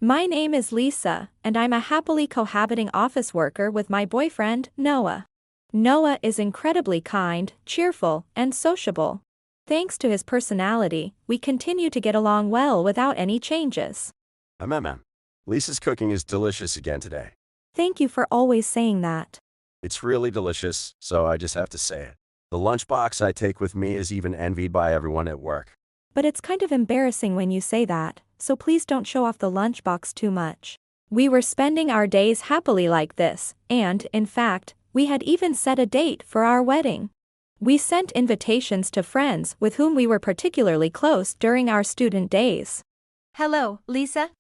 My name is Lisa, and I'm a happily cohabiting office worker with my boyfriend, Noah. Noah is incredibly kind, cheerful, and sociable. Thanks to his personality, we continue to get along well without any changes. MM. Lisa's cooking is delicious again today. Thank you for always saying that. It's really delicious, so I just have to say it. The lunchbox I take with me is even envied by everyone at work. But it's kind of embarrassing when you say that, so please don't show off the lunchbox too much. We were spending our days happily like this, and, in fact, we had even set a date for our wedding. We sent invitations to friends with whom we were particularly close during our student days. Hello, Lisa.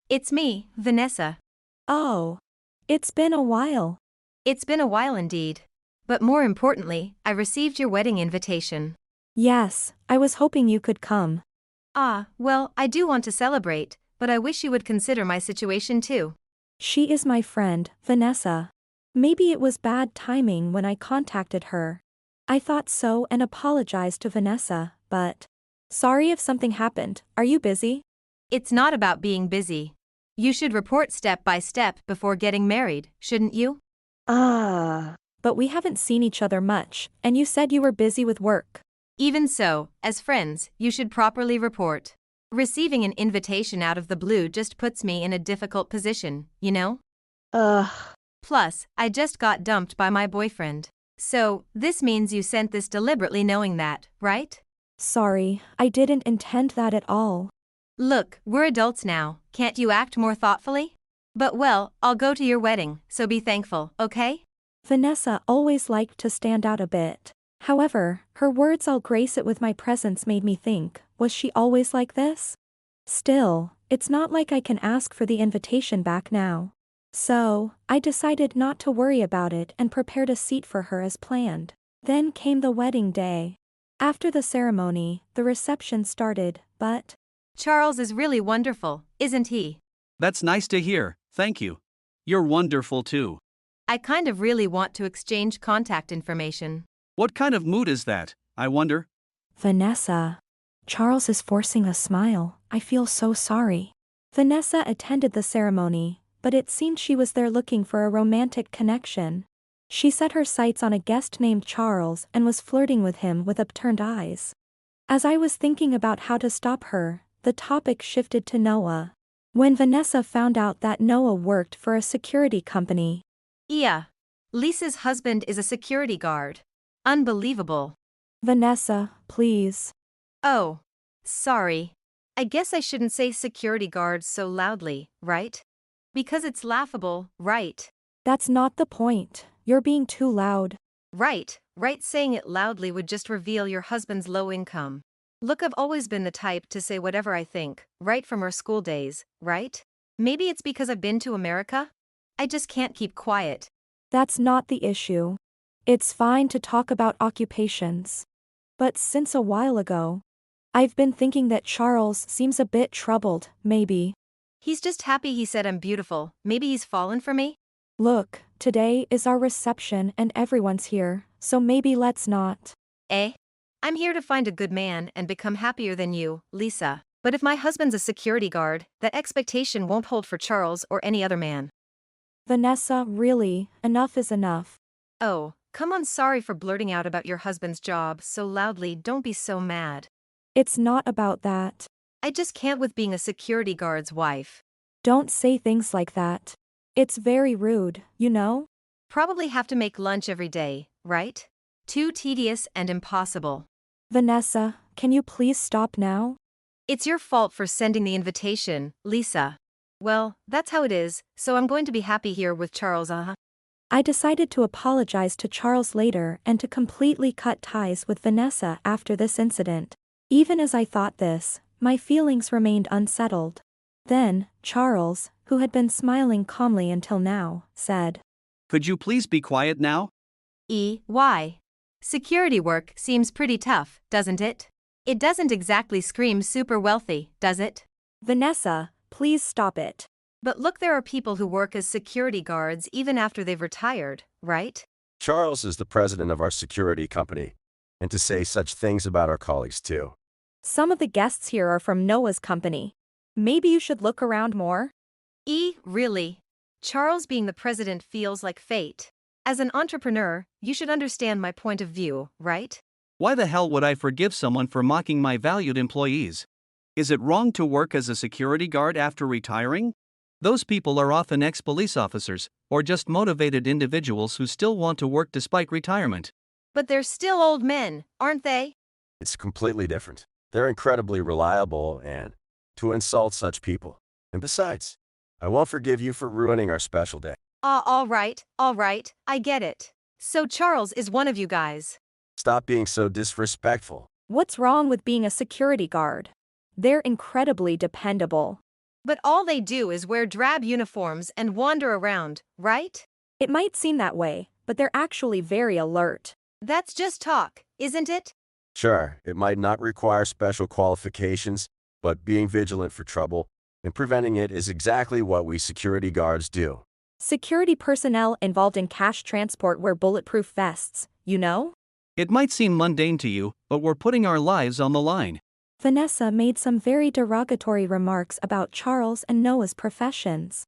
It's me, Vanessa. Oh. It's been a while. It's been a while indeed. But more importantly, I received your wedding invitation. Yes, I was hoping you could come. Well, I do want to celebrate, but I wish you would consider my situation too. She is my friend, Vanessa. Maybe it was bad timing when I contacted her. I thought so and apologized to Vanessa, but... Sorry if something happened. Are you busy? It's not about being busy. You should report step by step before getting married, shouldn't you? But we haven't seen each other much, and you said you were busy with work. Even so, as friends, you should properly report. Receiving an invitation out of the blue just puts me in a difficult position, you know? Plus, I just got dumped by my boyfriend. So, this means you sent this deliberately knowing that, right? Sorry, I didn't intend that at all. Look, we're adults now, can't you act more thoughtfully? But well, I'll go to your wedding, so be thankful, okay? Vanessa always liked to stand out a bit. However, her words "I'll grace it with my presence" made me think, was she always like this? Still, it's not like I can ask for the invitation back now. So, I decided not to worry about it and prepared a seat for her as planned. Then came the wedding day. After the ceremony, the reception started, but... Charles is really wonderful, isn't he? That's nice to hear, thank you. You're wonderful too. I kind of really want to exchange contact information. What kind of mood is that, I wonder? Vanessa. Charles is forcing a smile. I feel so sorry. Vanessa attended the ceremony, but it seemed she was there looking for a romantic connection. She set her sights on a guest named Charles and was flirting with him with upturned eyes. As I was thinking about how to stop her, the topic shifted to Noah. When Vanessa found out that Noah worked for a security company. Yeah. Lisa's husband is a security guard. Unbelievable. Vanessa, please. Oh. Sorry. I guess I shouldn't say security guards so loudly, right? Because it's laughable, right? That's not the point. You're being too loud. Right, saying it loudly would just reveal your husband's low income. Look, I've always been the type to say whatever I think, right from our school days, right? Maybe it's because I've been to America? I just can't keep quiet. That's not the issue. It's fine to talk about occupations. But since a while ago, I've been thinking that Charles seems a bit troubled, maybe. He's just happy he said I'm beautiful. Maybe he's fallen for me? Look, today is our reception and everyone's here, so maybe let's not. I'm here to find a good man and become happier than you, Lisa. But if my husband's a security guard, that expectation won't hold for Charles or any other man. Vanessa, really, enough is enough. Oh, come on, sorry for blurting out about your husband's job so loudly, don't be so mad. It's not about that. I just can't with being a security guard's wife. Don't say things like that. It's very rude, you know? Probably have to make lunch every day, right? Too tedious and impossible. Vanessa, can you please stop now? It's your fault for sending the invitation, Lisa. Well, that's how it is, so I'm going to be happy here with Charles, I decided to apologize to Charles later and to completely cut ties with Vanessa after this incident. Even as I thought this, my feelings remained unsettled. Then, Charles, who had been smiling calmly until now, said, Could you please be quiet now? Why? Security work seems pretty tough, doesn't it? It doesn't exactly scream super wealthy, does it? Vanessa, please stop it. But look, there are people who work as security guards even after they've retired, right? Charles is the president of our security company. And to say such things about our colleagues too. Some of the guests here are from Noah's company. Maybe you should look around more? Really? Charles being the president feels like fate. As an entrepreneur, you should understand my point of view, right? Why the hell would I forgive someone for mocking my valued employees? Is it wrong to work as a security guard after retiring? Those people are often ex-police officers, or just motivated individuals who still want to work despite retirement. But they're still old men, aren't they? It's completely different. They're incredibly reliable and to insult such people. And besides, I won't forgive you for ruining our special day. All right, I get it. So Charles is one of you guys. Stop being so disrespectful. What's wrong with being a security guard? They're incredibly dependable. But all they do is wear drab uniforms and wander around, right? It might seem that way, but they're actually very alert. That's just talk, isn't it? Sure, it might not require special qualifications, but being vigilant for trouble and preventing it is exactly what we security guards do. Security personnel involved in cash transport wear bulletproof vests, you know? It might seem mundane to you, but we're putting our lives on the line. Vanessa made some very derogatory remarks about Charles and Noah's professions.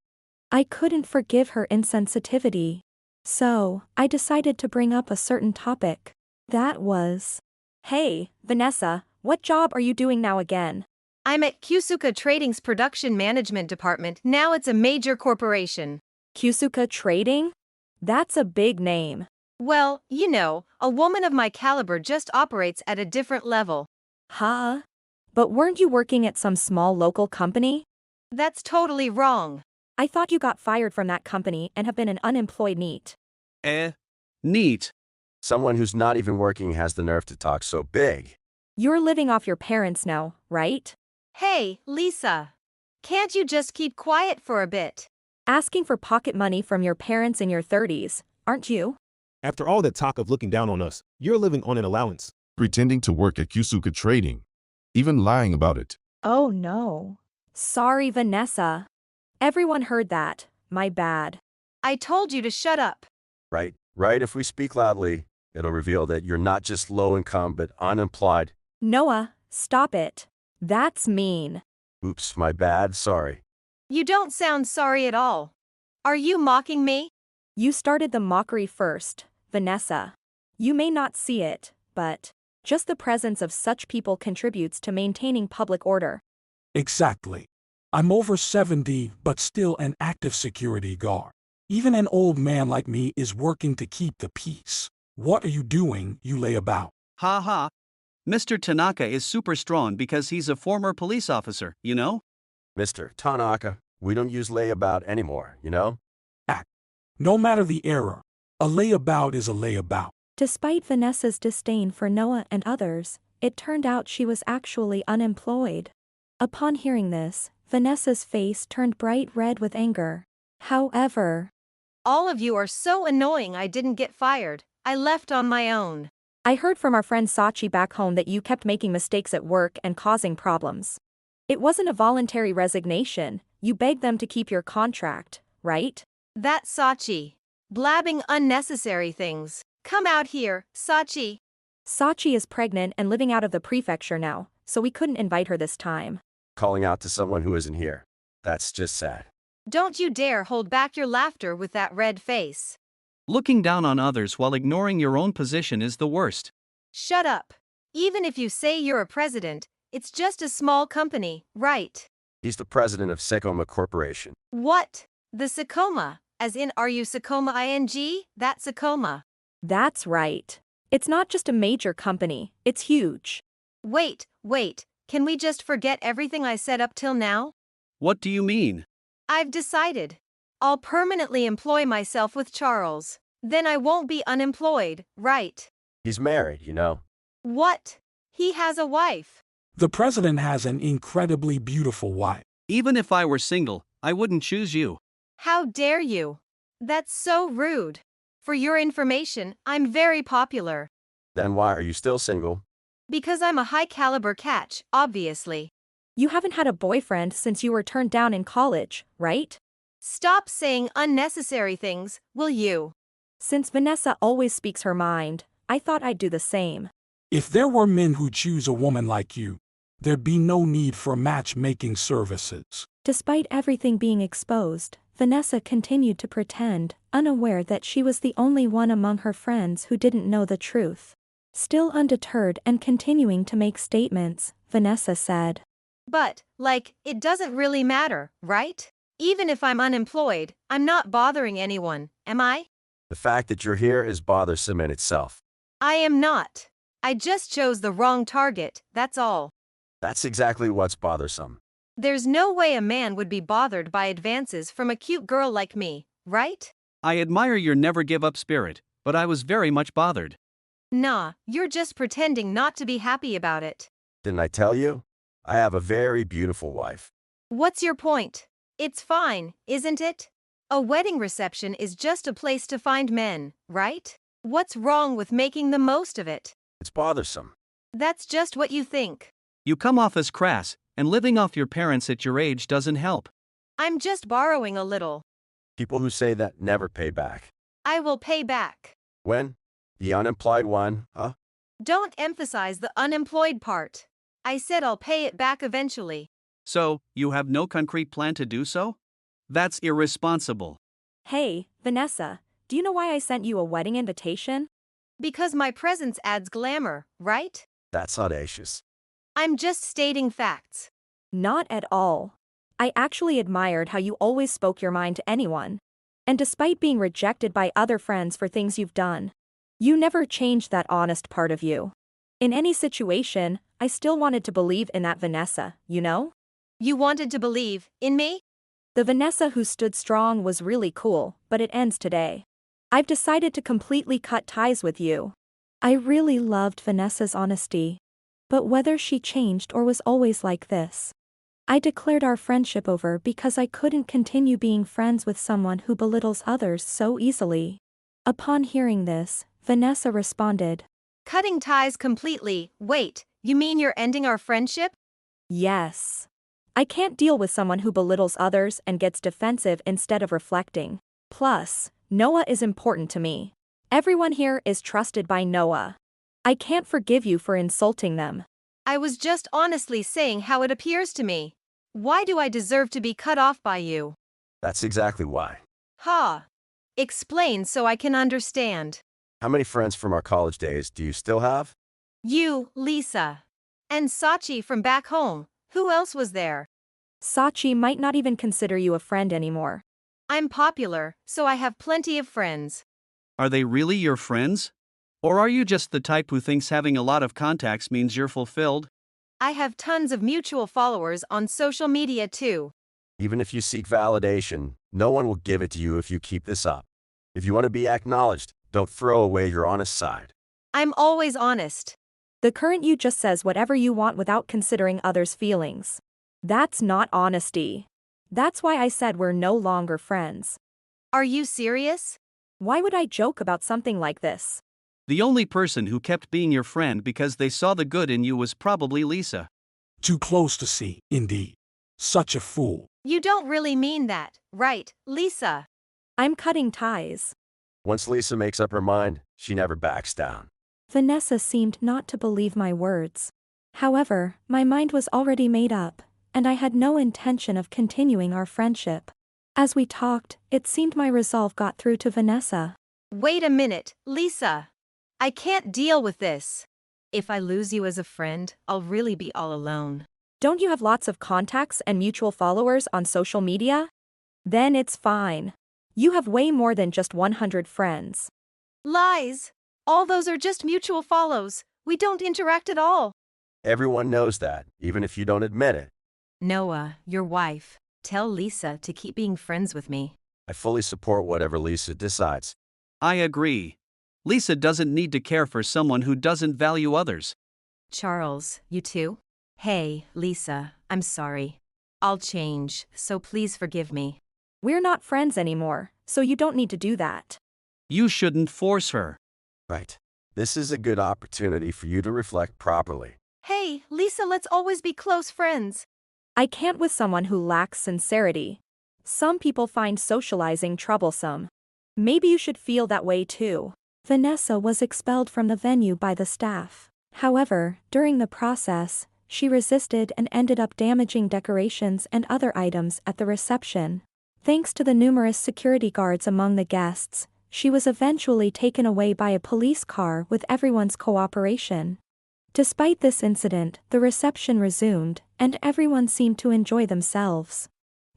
I couldn't forgive her insensitivity. So, I decided to bring up a certain topic. That was, "Hey, Vanessa, what job are you doing now again?" I'm at Kusuka Trading's production management department. Now it's a major corporation. Kusuka Trading? That's a big name. Well, you know, a woman of my caliber just operates at a different level. Huh? But weren't you working at some small local company? That's totally wrong. I thought you got fired from that company and have been an unemployed NEET. Neat. Someone who's not even working has the nerve to talk so big. You're living off your parents now, right? Hey, Lisa. Can't you just keep quiet for a bit? Asking for pocket money from your parents in your 30s, aren't you? After all that talk of looking down on us, you're living on an allowance. Pretending to work at Kusuka Trading. Even lying about it. Oh no. Sorry, Vanessa. Everyone heard that. My bad. I told you to shut up. Right? If we speak loudly, it'll reveal that you're not just low income but unemployed. Noah, stop it. That's mean. Oops, my bad, sorry. You don't sound sorry at all. Are you mocking me? You started the mockery first, Vanessa. You may not see it, but just the presence of such people contributes to maintaining public order. Exactly. I'm over 70, but still an active security guard. Even an old man like me is working to keep the peace. What are you doing, you layabout? Ha ha. Mr. Tanaka is super strong because he's a former police officer, you know? Mr. Tanaka, we don't use layabout anymore, you know? No matter the error, a layabout is a layabout. Despite Vanessa's disdain for Noah and others, it turned out she was actually unemployed. Upon hearing this, Vanessa's face turned bright red with anger. However, All of you are so annoying. I didn't get fired. I left on my own. I heard from our friend Sachi back home that you kept making mistakes at work and causing problems. It wasn't a voluntary resignation, you begged them to keep your contract, right? That's Sachi. Blabbing unnecessary things. Come out here, Sachi. Sachi is pregnant and living out of the prefecture now, so we couldn't invite her this time. Calling out to someone who isn't here. That's just sad. Don't you dare hold back your laughter with that red face. Looking down on others while ignoring your own position is the worst. Shut up. Even if you say you're a president, it's just a small company, right? He's the president of Sekoma Corporation. What? The Sakoma? As in, are you Sakoma ing? That Sakoma. That's right. It's not just a major company, it's huge. Wait. Can we just forget everything I said up till now? What do you mean? I've decided. I'll permanently employ myself with Charles. Then I won't be unemployed, right? He's married, you know? What? He has a wife. The president has an incredibly beautiful wife. Even if I were single, I wouldn't choose you. How dare you? That's so rude. For your information, I'm very popular. Then why are you still single? Because I'm a high-caliber catch, obviously. You haven't had a boyfriend since you were turned down in college, right? Stop saying unnecessary things, will you? Since Vanessa always speaks her mind, I thought I'd do the same. If there were men who choose a woman like you, there'd be no need for matchmaking services. Despite everything being exposed, Vanessa continued to pretend, unaware that she was the only one among her friends who didn't know the truth. Still undeterred and continuing to make statements, Vanessa said, But, it doesn't really matter, right? Even if I'm unemployed, I'm not bothering anyone, am I? The fact that you're here is bothersome in itself. I am not. I just chose the wrong target, that's all. That's exactly what's bothersome. There's no way a man would be bothered by advances from a cute girl like me, right? I admire your never give up spirit, but I was very much bothered. Nah, you're just pretending not to be happy about it. Didn't I tell you? I have a very beautiful wife. What's your point? It's fine, isn't it? A wedding reception is just a place to find men, right? What's wrong with making the most of it? It's bothersome. That's just what you think. You come off as crass, and living off your parents at your age doesn't help. I'm just borrowing a little. People who say that never pay back. I will pay back. When? The unemployed one, huh? Don't emphasize the unemployed part. I said I'll pay it back eventually. So, you have no concrete plan to do so? That's irresponsible. "Hey, Vanessa, do you know why I sent you a wedding invitation?" Because my presence adds glamour, right? That's audacious. I'm just stating facts. Not at all. I actually admired how you always spoke your mind to anyone. And despite being rejected by other friends for things you've done, you never changed that honest part of you. In any situation, I still wanted to believe in that Vanessa, you know? You wanted to believe in me? The Vanessa who stood strong was really cool, but it ends today. I've decided to completely cut ties with you. I really loved Vanessa's honesty. But whether she changed or was always like this, I declared our friendship over because I couldn't continue being friends with someone who belittles others so easily. Upon hearing this, Vanessa responded, Cutting ties completely. Wait, you mean you're ending our friendship? "Yes. I can't deal with someone who belittles others and gets defensive instead of reflecting. Plus, Noah is important to me. Everyone here is trusted by Noah. I can't forgive you for insulting them." I was just honestly saying how it appears to me. Why do I deserve to be cut off by you? That's exactly why. Ha! Explain so I can understand. How many friends from our college days do you still have? You, Lisa. And Sachi from back home. Who else was there? Sachi might not even consider you a friend anymore. I'm popular, so I have plenty of friends. Are they really your friends? Or are you just the type who thinks having a lot of contacts means you're fulfilled? I have tons of mutual followers on social media too. Even if you seek validation, no one will give it to you if you keep this up. If you want to be acknowledged, don't throw away your honest side. I'm always honest. The current you just says whatever you want without considering others' feelings. That's not honesty. That's why I said we're no longer friends. Are you serious? Why would I joke about something like this? The only person who kept being your friend because they saw the good in you was probably Lisa. Too close to see, indeed. Such a fool. You don't really mean that, right, Lisa? I'm cutting ties. Once Lisa makes up her mind, she never backs down. Vanessa seemed not to believe my words. However, my mind was already made up, and I had no intention of continuing our friendship. As we talked, it seemed my resolve got through to Vanessa. Wait a minute, Lisa. I can't deal with this. If I lose you as a friend, I'll really be all alone. Don't you have lots of contacts and mutual followers on social media? Then it's fine. You have way more than just 100 friends. Lies. All those are just mutual follows. We don't interact at all. Everyone knows that, even if you don't admit it. Noah, your wife, tell Lisa to keep being friends with me. I fully support whatever Lisa decides. I agree. Lisa doesn't need to care for someone who doesn't value others. Charles, you too? Hey, Lisa, I'm sorry. I'll change, so please forgive me. We're not friends anymore, so you don't need to do that. You shouldn't force her. Right. This is a good opportunity for you to reflect properly. Hey, Lisa, let's always be close friends. I can't with someone who lacks sincerity. Some people find socializing troublesome. Maybe you should feel that way too. Vanessa was expelled from the venue by the staff. However, during the process, she resisted and ended up damaging decorations and other items at the reception. Thanks to the numerous security guards among the guests, she was eventually taken away by a police car with everyone's cooperation. Despite this incident, the reception resumed, and everyone seemed to enjoy themselves.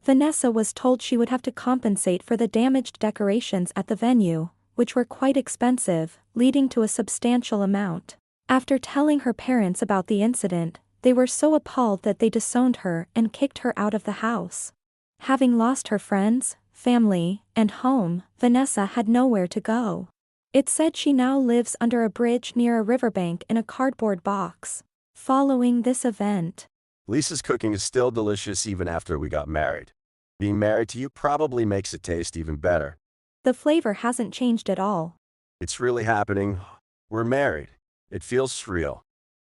Vanessa was told she would have to compensate for the damaged decorations at the venue, which were quite expensive, leading to a substantial amount. After telling her parents about the incident, they were so appalled that they disowned her and kicked her out of the house. Having lost her friends, family, and home, Vanessa had nowhere to go. It's said she now lives under a bridge near a riverbank in a cardboard box. Following this event, Lisa's cooking is still delicious even after we got married. Being married to you probably makes it taste even better. the flavor hasn't changed at all. It's really happening. We're married. It feels surreal.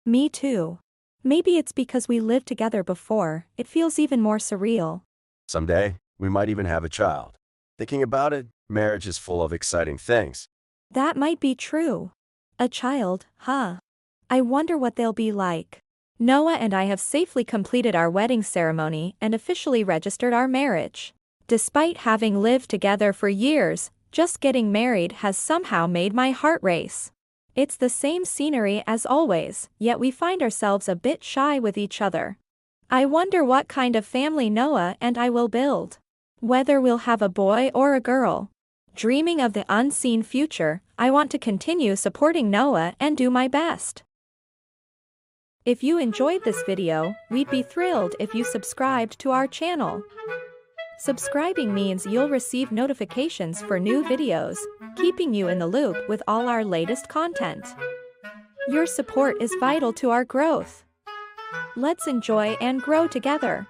Me too. Maybe it's because we lived together before, it feels even more surreal. Someday, we might even have a child. Thinking about it, marriage is full of exciting things. That might be true. A child, huh? I wonder what they'll be like. Noah and I have safely completed our wedding ceremony and officially registered our marriage. Despite having lived together for years, just getting married has somehow made my heart race. It's the same scenery as always, yet we find ourselves a bit shy with each other. I wonder what kind of family Noah and I will build. Whether we'll have a boy or a girl. Dreaming of the unseen future, I want to continue supporting Noah and do my best. If you enjoyed this video, we'd be thrilled if you subscribed to our channel. Subscribing means you'll receive notifications for new videos, keeping you in the loop with all our latest content. Your support is vital to our growth. Let's enjoy and grow together.